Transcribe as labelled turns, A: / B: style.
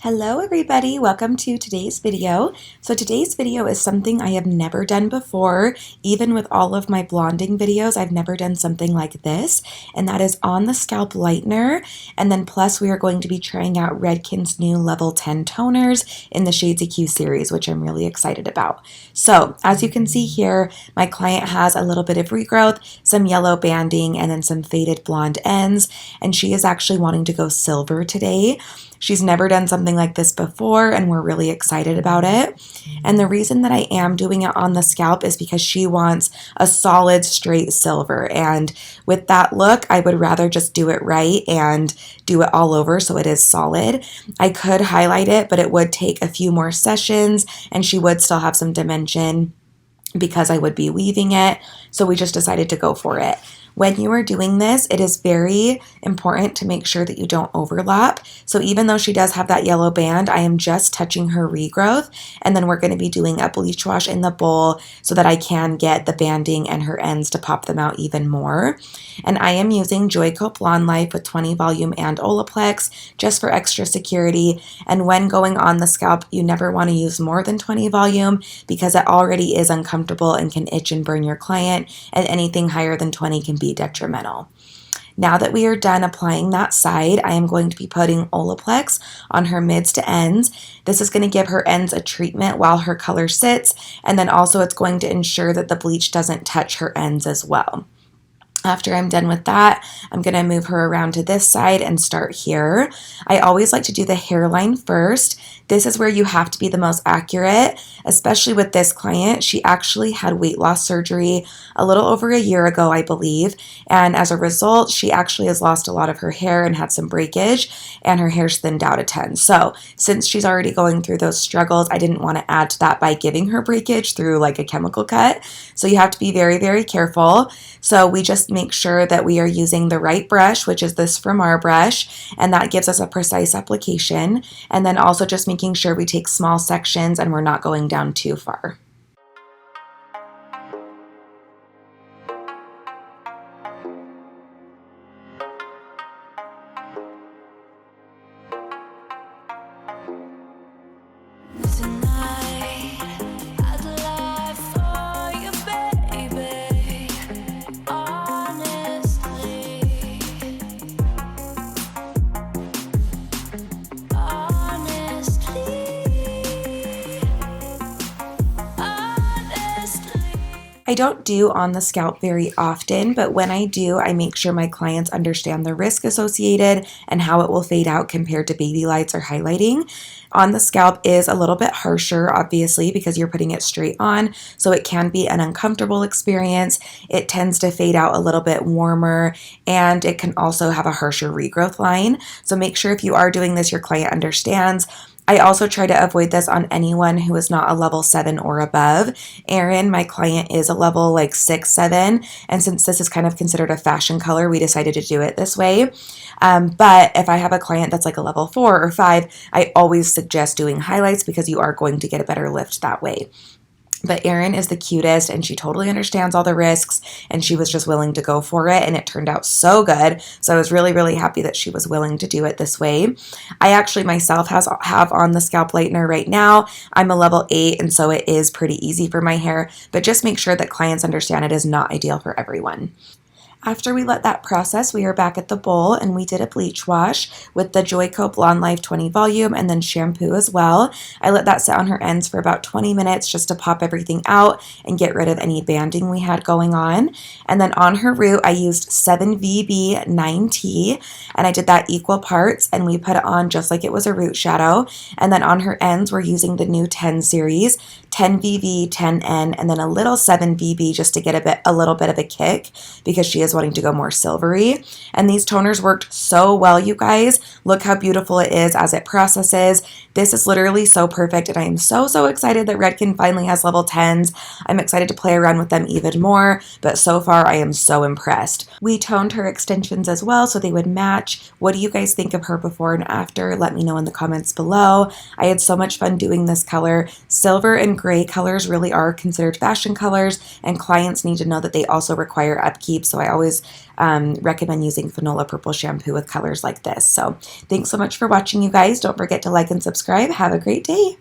A: Hello everybody, welcome to today's video. So today's video is something I have never done before. Even with all of my blonding videos, I've never done something like this, and that is on the scalp lightener. And then plus we are going to be trying out Redken's new level 10 toners in the Shades EQ series, which I'm really excited about. So as you can see here, my client has a little bit of regrowth, some yellow banding, and then some faded blonde ends, and she is actually wanting to go silver today. She's never done something like this before, and we're really excited about it. And the reason that I am doing it on the scalp is because she wants a solid straight silver. And with that look, I would rather just do it right and do it all over so it is solid. I could highlight it, but it would take a few more sessions, and she would still have some dimension because I would be weaving it. So we just decided to go for it. When you are doing this, it is very important to make sure that you don't overlap. So even though she does have that yellow band, I am just touching her regrowth, and then we're going to be doing a bleach wash in the bowl so that I can get the banding and her ends to pop them out even more. And I am using Joico Blonde Life with 20 volume and Olaplex just for extra security. And when going on the scalp, you never want to use more than 20 volume because it already is uncomfortable and can itch and burn your client, and anything higher than 20 can be detrimental. Now that we are done applying that side, I am going to be putting Olaplex on her mids to ends. This is going to give her ends a treatment while her color sits, and then also it's going to ensure that the bleach doesn't touch her ends as well. After I'm done with that, I'm going to move her around to this side and start here. I always like to do the hairline first. This is where you have to be the most accurate, especially with this client. She actually had weight loss surgery a little over a year ago, I believe, and as a result, she actually has lost a lot of her hair and had some breakage, and her hair's thinned out a ton. So since she's already going through those struggles, I didn't want to add to that by giving her breakage through like a chemical cut. So you have to be very, very careful. So we just make sure that we are using the right brush, which is this from our brush, and that gives us a precise application. And then also just making sure we take small sections and we're not going down too far. I don't do on the scalp very often, but when I do, I make sure my clients understand the risk associated and how it will fade out compared to baby lights or highlighting. On the scalp is a little bit harsher, obviously, because you're putting it straight on, so it can be an uncomfortable experience. It tends to fade out a little bit warmer, and it can also have a harsher regrowth line. So make sure if you are doing this, your client understands. I also try to avoid this on anyone who is not a level 7 or above. Erin, my client, is a level like 6, 7, and since this is kind of considered a fashion color, we decided to do it this way. But if I have a client that's like a level 4 or 5, I always suggest doing highlights because you are going to get a better lift that way. But Erin is the cutest, and she totally understands all the risks, and she was just willing to go for it, and it turned out so good. So I was really, really happy that she was willing to do it this way. I actually myself have on the scalp lightener right now. I'm a level 8, and so it is pretty easy for my hair, but just make sure that clients understand it is not ideal for everyone. After we let that process, we are back at the bowl, and we did a bleach wash with the Joico Blonde Life 20 volume and then shampoo as well. I let that sit on her ends for about 20 minutes just to pop everything out and get rid of any banding we had going on. And then on her root, I used 7VB 9T, and I did that equal parts, and we put it on just like it was a root shadow. And then on her ends, we're using the new 10 series. 10 VV, 10N, and then a little 7 VB just to get a little bit of a kick because she is wanting to go more silvery. And these toners worked so well, you guys. Look how beautiful it is as it processes. This is literally so perfect, and I am so excited that Redken finally has level 10s. I'm excited to play around with them even more, but so far I am so impressed. We toned her extensions as well so they would match. What do you guys think of her before and after? Let me know in the comments below. I had so much fun doing this color. Silver and gray colors really are considered fashion colors, and clients need to know that they also require upkeep, so I always recommend using Fanola Purple shampoo with colors like this. So thanks so much for watching, you guys. Don't forget to like and subscribe. Have a great day.